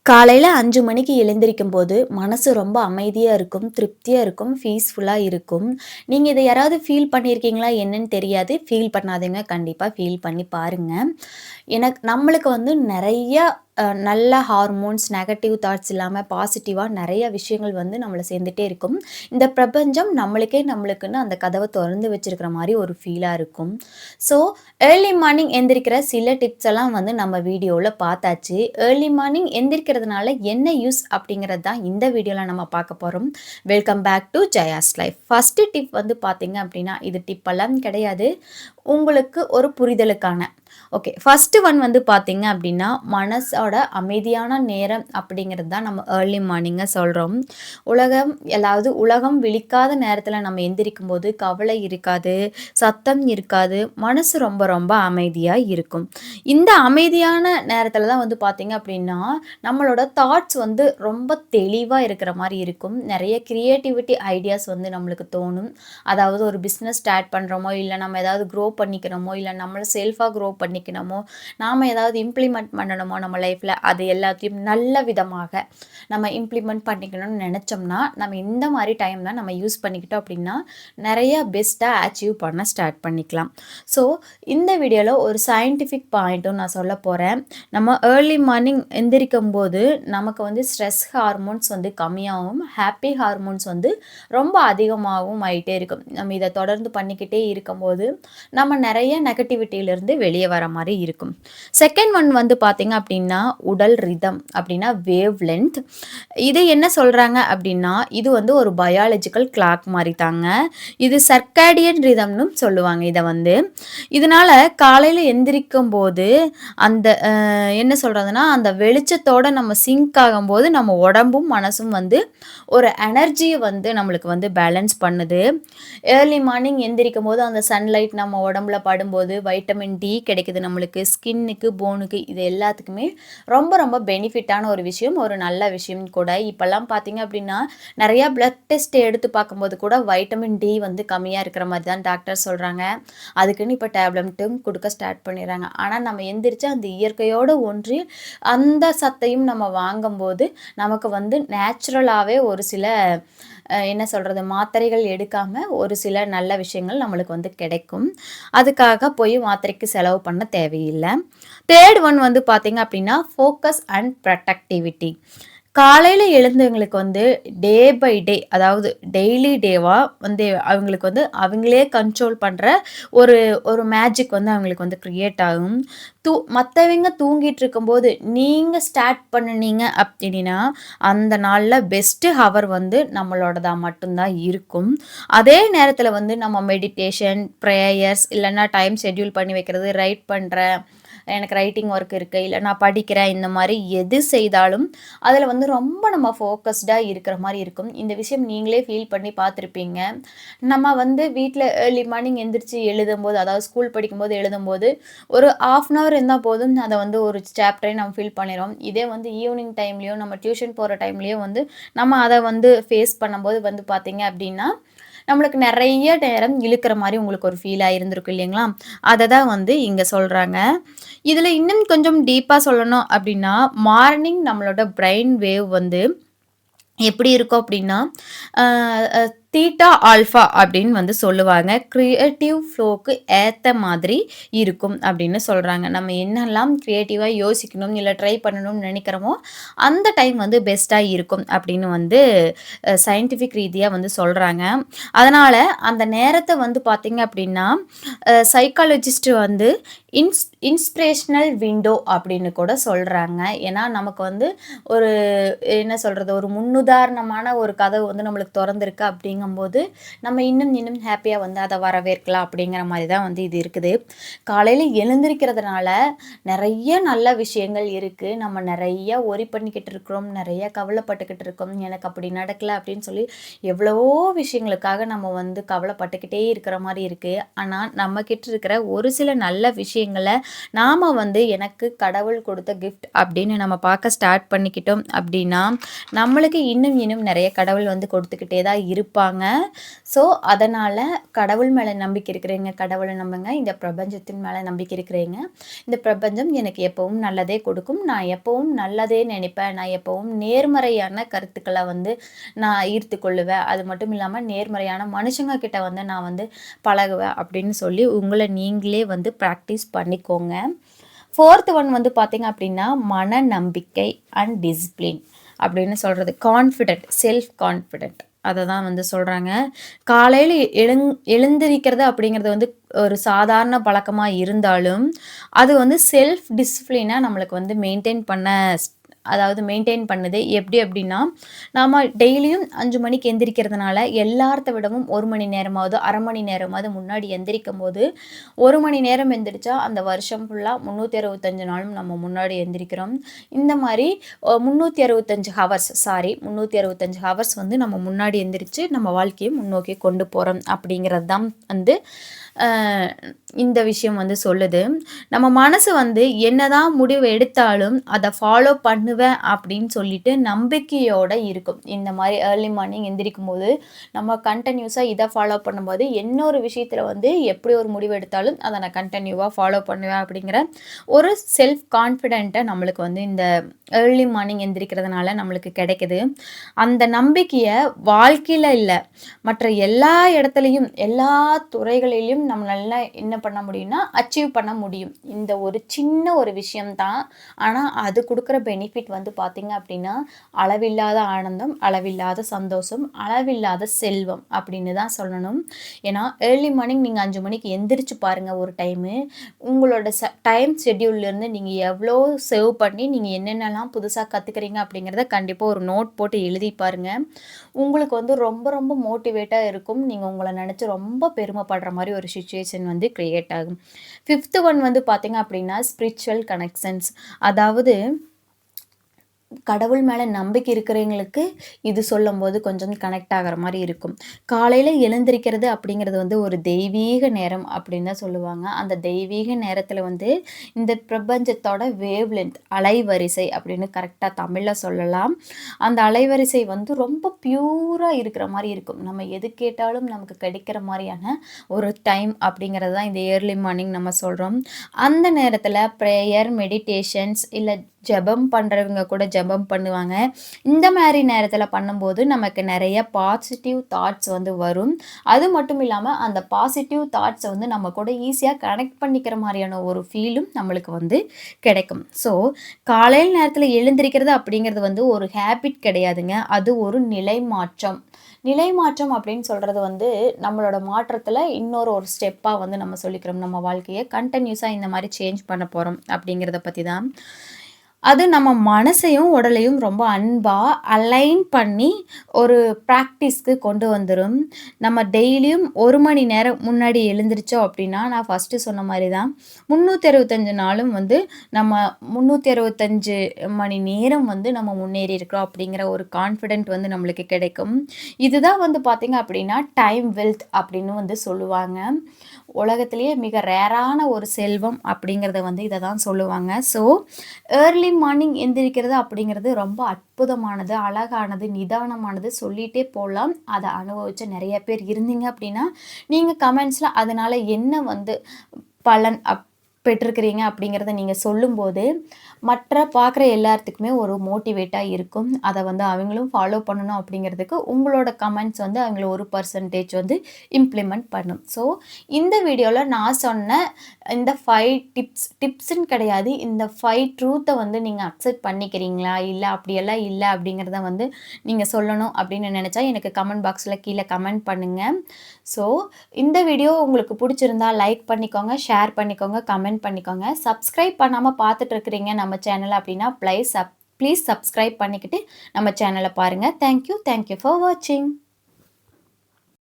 காலையில 5 மணிக்கு எழுந்திரிக்கும்போது, மனசு ரொம்ப அமைதியா இருக்கும், திருப்தியா இருக்கும், பீஸ்ஃபுல்லா இருக்கும். நீங்க இத யாராவது ஃபீல் பண்ணியிருக்கீங்களா? என்னன்னு தெரியாது. ஃபீல் பண்ணாதவங்க கண்டிப்பா ஃபீல் பண்ணி பாருங்க. நம்மளுக்கு வந்து நெறைய நல்ல ஹார்மோன்ஸ், நெகட்டிவ் தாட்ஸ் இல்லாம பாசிட்டிவா நெறைய விஷயங்கள் வந்து நம்மள சேர்ந்துட்டே இருக்கும். இந்த பிரபஞ்சம் நம்மளுக்குன்னு அந்த கதவ தொறந்து வச்சிருக்கிற மாரி ஒரு ஃபீலா இருக்கும். ஸோ, ஏர்லி மார்னிங் எந்திரிக்கிற சில டிப்ஸ் எல்லாம் வந்து நம்ம வீடியோல பார்த்தாச்சு. ஏர்லி மார்னிங் எந்திரிக்கிறதுனால என்ன யூஸ் அப்படிங்கிறது தான் இந்த வீடியோல நம்ம பார்க்க போறோம். Welcome back to Jaya's life. First tip வந்து பார்த்தீங்க அப்படின்னா, இது டிப் எல்லாம் கிடையாது. உங்களுக்கு ஒரு புரிதலுக்கான. ஓகே. ஃபர்ஸ்ட் ஒன் வந்து பார்த்தீங்க அப்படின்னா, மனசோட அமைதியான நேரம் அப்படிங்கிறது தான் நம்ம ஏர்லி மார்னிங்க சொல்றோம். உலகம் விழிக்காத நேரத்தில நம்ம எந்திரிக்கும்போது கவலை இருக்காது, சத்தம் இருக்காது, மனசு ரொம்ப ரொம்ப அமைதியா இருக்கும். இந்த அமைதியான நேரத்தில தான் வந்து பார்த்தீங்க அப்படின்னா, நம்மளோட தாட்ஸ் வந்து ரொம்ப தெளிவா இருக்கிற மாரி இருக்கும். நெறைய கிரியேட்டிவிட்டி ஐடியாஸ் வந்து நம்மளுக்கு தோணும். அதாவது ஒரு பிசினஸ் ஸ்டார்ட் பண்றோமோ, இல்ல நம்ம ஏதாவது பண்ணிக்கணுமோ, இல்ல நம்மள செல்ஃபா பண்ணிக்கணுமோ, நாம ஏதாவது இம்ப்ளிமெண்ட் பண்ணணுமோ நம்ம லைஃப்ல, அது எல்லாத்தையும் நல்ல விதமாக நம்ம இம்ப்ளிமெண்ட் பண்ணிக்கணும்னு நெனச்சோம்னா, நம்ம இந்த மாரி டைம் தான் நம்ம யூஸ் பண்ணிக்கிட்டோம் அப்படின்னா, நெறைய பெஸ்ட்டா அச்சீவ் பண்ண ஸ்டார்ட் பண்ணிக்கலாம். ஸோ, இந்த வீடியோல ஒரு சயின்டிஃபிக் பாயிண்ட்டும் நான் சொல்லப் போறேன். நம்ம ஏர்லி மார்னிங் எந்திரிக்கும்போது, நமக்கு வந்து ஸ்ட்ரெஸ் ஹார்மோன்ஸ் வந்து கம்மியாகும். ஹாப்பி ஹார்மோன்ஸ் வந்து ரொம்ப அதிகமாகவும் ஆயிட்டே இருக்கும். நம்ம இத தொடர்ந்து பண்ணிக்கிட்டே இருக்கும்போது, நம்ம நெறைய நெகட்டிவிட்டியிலிருந்து வெளிய வர மாரி இருக்கும். செகண்ட் ஒன் வந்து பார்த்தீங்க அப்டின்னா, உடல் ரிதம் அப்டின்னா வேவ் லென்த். இது என்ன சொல்றாங்க அப்டின்னா, இது வந்து ஒரு பயாலஜிக்கல் கிளாக் மாரி தாங்க. இது சர்க்காடியன் ரிதம்னும் சொல்லுவாங்க இத வந்து. இதனால காலையில எந்திரிக்கும்போது, அந்த என்ன சொல்றதுன்னா, அந்த வெளிச்சத்தோட நம்ம சிங்க் ஆகும்போது, நம்ம உடம்பும், மனசும் வந்து ஒரு எனர்ஜிய வந்து நம்மளுக்கு வந்து பேலன்ஸ் பண்ணுது. ஏர்லி மார்னிங் எந்திரிக்கும்போது அந்த சன்லைட் நம்ம உடம்புல படும்போது வைட்டமின் டி கிடைக்குது நம்மளுக்கு. ஸ்கின்னுக்கு, போனுக்கு இது எல்லாத்துக்குமே ரொம்ப ரொம்ப பெனிஃபிட்டான ஒரு விஷயம். ஒரு நல்ல விஷயம் கூட. இப்பல்லாம் பார்த்தீங்க அப்படின்னா, நெறைய பிளட் டெஸ்ட் எடுத்து பார்க்கும்போது கூட வைட்டமின் டி வந்து கம்மியா இருக்கிற மாரி தான் டாக்டர் சொல்றாங்க. அதுக்குன்னு இப்ப டேப்லெட்டும் குடுக்க ஸ்டார்ட் பண்ணிடுறாங்க. ஆனா நம்ம எந்திரிச்சு அந்த இயற்கையோடு ஒன்றி அந்த சத்தையும் நம்ம வாங்கும்போது, நமக்கு வந்து நேச்சுரலாவே ஒரு சில என்ன சொல்றது, மாத்திரைகள் எடுக்காம ஒரு சில நல்ல விஷயங்கள் நம்மளுக்கு வந்து கிடைக்கும். அதுக்காக போய் மாத்திரைக்கு செலவு பண்ண தேவையில்ல. தேர்ட் ஒன் வந்து பார்த்தீங்க அப்படின்னா, ஃபோக்கஸ் அண்ட் ப்ரொடக்டிவிட்டி. காலையில எழுந்தவங்களுக்கு வந்து டே பை டே, அதாவது டெய்லி டேவா வந்து அவங்களுக்கு வந்து அவங்களே கண்ட்ரோல் பண்ற ஒரு ஒரு மேஜிக் வந்து அவங்களுக்கு வந்து கிரியேட் ஆகும். மத்தவங்க தூங்கிட்டு இருக்கும்போது நீங்க ஸ்டார்ட் பண்ணுனீங்க அப்படின்னா, அந்த நாள்ல பெஸ்ட் ஹவர் வந்து நம்மளோடதா மட்டும் தான் இருக்கும். அதே நேரத்தில வந்து நம்ம மெடிடேஷன், பிரேயர்ஸ் இல்லன்னா டைம் ஷெட்யூல் பண்ணி வைக்கிறது, ரைட் பண்றேன், எனக்கு ரைட்டிங் ஒர்க் இருக்கு, இல்ல நான் படிக்கிறேன், இந்த மாரி எது செய்தாலும் அதில வந்து ரொம்ப நம்ம ஃபோக்கஸ்டா இருக்கிற மாரி இருக்கும். இந்த விஷயம் நீங்களே ஃபீல் பண்ணி பார்த்துருப்பீங்க. நம்ம வந்து வீட்ல ஏர்லி மார்னிங் எந்திரிச்சு எழுதும்போது, அதாவது ஸ்கூல் படிக்கும்போது எழுதும்போது, ஒரு 1/2 அன் ஹவர் இருந்தா போதும், அத வந்து ஒரு சாப்டரே நம்ம ஃபில் பண்ணிருவோம். இதே வந்து ஈவினிங் டைம்லயோ, நம்ம டியூஷன் போற டைம்லயோ வந்து, நம்ம அத வந்து ஃபேஸ் பண்ணும்போது வந்து பார்த்தீங்க அப்டின்னா, நம்மளுக்கு நெறைய நேரம் இழுக்கிற மாரி உங்களுக்கு ஒரு ஃபீலா இருந்திருக்கும் இல்லைங்களா? அத தான் வந்து இங்க சொல்றாங்க. இதுல இன்னும் கொஞ்சம் டீப்பா சொல்லணும் அப்டின்னா, மார்னிங் நம்மளோட பிரெயின் வேவ் வந்து எப்படி இருக்கும் அப்படின்னா, அ அ தீட்டா, ஆல்ஃபா அப்படின்னு வந்து சொல்லுவாங்க. கிரியேட்டிவ் ஃப்ளோக்கு ஏத்த மாதிரி இருக்கும் அப்படின்னு சொல்றாங்க. நம்ம என்னெல்லாம் கிரியேட்டிவா யோசிக்கணும், இல்ல ட்ரை பண்ணணும்னு நெனைக்கிறோமோ, அந்த டைம் வந்து பெஸ்ட்டா இருக்கும் அப்படின்னு வந்து சயின்டிஃபிக் ரீதியா வந்து சொல்றாங்க. அதனால அந்த நேரத்த வந்து பார்த்தீங்க அப்படின்னா, சைக்காலஜிஸ்ட் வந்து இன்ஸ்பிரேஷனல் விண்டோ அப்படின்னு கூட சொல்றாங்க. ஏன்னா, நமக்கு வந்து ஒரு என்ன சொல்றது, ஒரு முன்னுதாரணமான ஒரு கதவு வந்து நம்மளுக்கு தொறந்திருக்கு அப்படிங்கும்போது, நம்ம இன்னும் ஹேப்பியா வந்து அத வரவேற்கலாம் அப்படிங்கிற மாரி தான் வந்து இது இருக்குது. காலையில எழுந்திரிக்கிறதுனால நெறைய நல்ல விஷயங்கள் இருக்கு. நம்ம நெறைய ஒரி பண்ணிக்கிட்டு இருக்கிறோம், நெறைய கவலைப்பட்டுக்கிட்டு இருக்கோம். எனக்கு அப்படி நடக்கல அப்படின்னு சொல்லி எவ்வளவோ விஷயங்களுக்காக நம்ம வந்து கவலைப்பட்டுக்கிட்டே இருக்கிற மாரி இருக்கு. ஆனா, நம்மகிட்ட இருக்கிற ஒரு சில நல்ல விஷயங்கள நாம வந்து எனக்கு கடவுள் கொடுத்த கிஃப்ட் அப்படின்னு நம்ம பார்க்க ஸ்டார்ட் பண்ணிக்கிட்டோம் அப்படின்னா, நம்மளுக்கு இன்னும் நெறைய கடவுள் வந்து கொடுத்துக்கிட்டே தான் இருப்பாங்க. சொல்லுவாங்க. ஸோ, அதனால கடவுள் மேல நம்பிக்கை இருக்கிறவங்க கடவுள நம்புங்க. இந்த பிரபஞ்சத்தின் மேல நம்பிக்கை இருக்கிறவங்க, இந்த பிரபஞ்சம் எனக்கு எப்பவும் நல்லதே கொடுக்கும். நான் எப்பவும் நல்லதே நினைப்பேன். நான் எப்பவும் நேர்மறையான கருத்துக்கள வந்து நான் ஈர்த்து கொள்ளுவேன். அது மட்டும் இல்லாம நேர்மறையான மனுஷங்க கிட்ட வந்து நான் வந்து பழகுவேன் அப்படின்னு சொல்லி உங்கள நீங்களே வந்து பிராக்டிஸ் பண்ணிக்கோங்க. 4த் ஒன் வந்து பார்த்தீங்க அப்படின்னா, மனநம்பிக்கை அண்ட் டிசிப்ளின் அப்படின்னு சொல்றது. கான்ஃபிடென்ட், செல்ஃப் கான்ஃபிடென்ட் அத தான் வந்து சொல்றாங்க. காலையில எழுந்திரிக்கிறது அப்படிங்கிறது வந்து ஒரு சாதாரண பழக்கமா இருந்தாலும், அது வந்து செல்ஃப் டிசிப்ளினா நம்மளுக்கு வந்து மெயின்டெயின் பண்ண அதாவது மெயின்டெயின் பண்ணுது. எப்படி அப்படின்னா, நாம டெய்லியும் 5 மணிக்கு எந்திரிக்கிறதுனால எல்லார்த்த விடவும் 1 மணி நேரமாவது, 1/2 மணி நேரமாவது முன்னாடி எந்திரிக்கும்போது, 1 மணி நேரம் எந்திரிச்சா அந்த வருஷம் ஃபுல்லா 365 நாளும் நம்ம முன்னாடி எந்திரிக்கிறோம். இந்த மாரி 365 ஹவர்ஸ் 365 ஹவர்ஸ் வந்து நம்ம முன்னாடி எந்திரிச்சு நம்ம வாழ்க்கைய முன்னோக்கி கொண்டு போறோம் அப்படிங்கிறது தான் வந்து அ இந்த விஷயம் வந்து சொல்லுது. நம்ம மனசு வந்து என்னதான் முடிவு எடுத்தாலும் அத ஃபாலோ பண்ணுவேன் அப்படின்னு சொல்லிட்டு நம்பிக்கையோட இருக்கும். இந்த மாரி ஏர்லி மார்னிங் எந்திரிக்கும்போது நம்ம கன்டினியூஸா இத ஃபாலோ பண்ணும்போது இன்னொரு விஷயத்துல வந்து எப்படி ஒரு முடிவு எடுத்தாலும் அத நான் கன்டினியூவா ஃபாலோ பண்ணுவேன் அப்படிங்கிற ஒரு செல்ஃப் கான்ஃபிடென்ட்ட நம்மளுக்கு வந்து இந்த ஏர்லி மார்னிங் எந்திரிக்கிறதுனால நம்மளுக்கு கிடைக்குது. அந்த நம்பிக்கைய வாழ்க்கையில இல்ல, மற்ற எல்லா இடத்துலயும், எல்லா துறைகளிலும் நம்மளால என்ன பண்ண முடியும்னா, அச்சீவ் பண்ண முடியும். இந்த ஒரு சின்ன ஒரு விஷயம் தான். ஆனா, அது குடுக்குற பெனிஃபிட் வந்து பார்த்தீங்க அப்படின்னா, அளவில்லாத ஆனந்தம், அளவில்லாத சந்தோஷம், அளவில்லாத செல்வம் அப்படின்னு தான் சொல்லணும். ஏன்னா, ஏர்லி மார்னிங் நீங்க 5 மணிக்கு எந்திரிச்சு பாருங்க ஒரு டைமு. உங்களோட டைம் ஷெட்யூல்லேருந்து நீங்க எவ்வளோ சேவ் பண்ணி, நீங்க என்னென்னலாம் புதுசா கத்துக்கிறீங்க அப்படிங்கிறத கண்டிப்பா ஒரு நோட் போட்டு எழுதி பாருங்க. உங்களுக்கு வந்து ரொம்ப ரொம்ப மோட்டிவேட்டா இருக்கும். நீங்க உங்கள நெனச்சு ரொம்ப பெருமைப்படுற மாரி ஒரு சிச்சுவேஷன் வந்து கிரியேட் ஆகும். 5த் ஒன் வந்து பார்த்தீங்க அப்படின்னா, ஸ்பிரிச்சுவல் கனெக்ஷன்ஸ். அதாவது கடவுள் மேல நம்பிக்கை இருக்கிறவங்களுக்கு இது சொல்லும்போது கொஞ்சம் கனெக்ட் ஆகுற மாரி இருக்கும். காலையில எழுந்திரிக்கிறது அப்படிங்கிறது வந்து ஒரு தெய்வீக நேரம் அப்படின்னு தான் சொல்லுவாங்க. அந்த தெய்வீக நேரத்தில வந்து இந்த பிரபஞ்சத்தோட வேவ் லென்த் அலைவரிசை அப்படின்னு கரெக்ட்டா தமிழ்ல சொல்லலாம். அந்த அலைவரிசை வந்து ரொம்ப பியூரா இருக்கிற மாரி இருக்கும். நம்ம எது கேட்டாலும் நமக்கு கிடைக்கிற மாரியான ஒரு டைம் அப்படிங்கிறது தான் இந்த ஏர்லி மார்னிங் நம்ம சொல்றோம். அந்த நேரத்தில பிரேயர், மெடிடேஷன்ஸ் இல்ல ஜெபம் பண்றவங்க கூட ஜெபம் பண்ணுவாங்க. இந்த மாரி நேரத்தில பண்ணும்போது நமக்கு நெறைய பாசிட்டிவ் தாட்ஸ் வந்து வரும். அது மட்டும் இல்லாம அந்த பாசிட்டிவ் தாட்ஸ வந்து நம்ம கூட ஈஸியா கனெக்ட் பண்ணிக்கிற மாரியான ஒரு ஃபீலும் நம்மளுக்கு வந்து கிடைக்கும். ஸோ, காலையில நேரத்தில எழுந்திரிக்கிறது அப்படிங்கிறது வந்து ஒரு ஹேபிட் கிடையாதுங்க. அது ஒரு நிலை மாற்றம். நிலை மாற்றம் அப்படின்னு சொல்றது வந்து நம்மளோட மாற்றத்துல இன்னொரு ஒரு ஸ்டெப்பா வந்து நம்ம சொல்லிக்கிறோம். நம்ம வாழ்க்கைய கன்டினியூஸா இந்த மாரி சேஞ்ச் பண்ண போறோம் அப்படிங்கிறத பத்தி தான். அது நம்ம மனசையும், உடலையும் ரொம்ப அன்பா அலைன் பண்ணி ஒரு பிராக்டிஸ்க்கு கொண்டு வந்துரும். நம்ம டெய்லியும் 1 மணி நேரம் முன்னாடி எழுந்திரிச்சோம் அப்படின்னா, நான் ஃபர்ஸ்ட்டு சொன்ன மாரி தான் 365 நாளும் வந்து நம்ம 365 மணி நேரம் வந்து நம்ம முன்னேறி இருக்கிறோம் அப்படிங்கிற ஒரு கான்ஃபிடென்ட் வந்து நம்மளுக்கு கிடைக்கும். இதுதான் வந்து பார்த்தீங்க அப்படின்னா, டைம் வெல்த் அப்படின்னு வந்து சொல்லுவாங்க. உலகத்திலேயே மிக ரேரான ஒரு செல்வம் அப்படிங்கிறத வந்து இத தான் சொல்லுவாங்க. ஸோ, ஏர்லி மார்னிங் எந்திரிக்கிறது அப்படிங்கிறது ரொம்ப அற்புதமானது, அழகானது, நிதானமானது சொல்லிட்டே போலாம். அத அனுபவிச்ச நெறைய பேர் இருந்தீங்க அப்படின்னா, நீங்க கமெண்ட்ஸ்ல அதனால என்ன வந்து பலன் பெற்றிருக்கிறீங்க அப்படிங்கிறத நீங்க சொல்லும்போது, மற்ற பார்க்குற எல்லாத்துக்குமே ஒரு மோட்டிவேட்டா இருக்கும். அத வந்து அவங்களும் ஃபாலோ பண்ணணும் அப்படிங்கிறதுக்கு உங்களோட கமெண்ட்ஸ் வந்து அவங்கள ஒரு பெர்சன்டேஜ் வந்து இம்ப்ளிமெண்ட் பண்ணும். ஸோ, இந்த வீடியோல நான் சொன்ன இந்த 5 டிப்ஸ்ன்னு கிடையாது. இந்த 5 ட்ரூத்த வந்து நீங்க அக்செப்ட் பண்ணிக்கிறீங்களா? இல்ல அப்படியெல்லாம் இல்ல அப்படிங்கிறத வந்து நீங்க சொல்லணும் அப்படின்னு நெனச்சா எனக்கு கமெண்ட் பாக்ஸ்ல கீழ கமெண்ட் பண்ணுங்க. ஸோ, இந்த வீடியோ உங்களுக்கு புடிச்சிருந்தா லைக் பண்ணிக்கோங்க, ஷேர் பண்ணிக்கோங்க, கமெண்ட் பண்ணிக்கோங்க. சப்ஸ்கிரைப் பண்ணாம பார்த்துட்டு இருக்கிறீங்க நம்ம சேனல அப்படின்னா, ப்ளீஸ் சப்ஸ்கிரைப் பண்ணிக்கிட்டு நம்ம சேனல பாருங்க. தேங்க் யூ ஃபார் வாட்சிங்.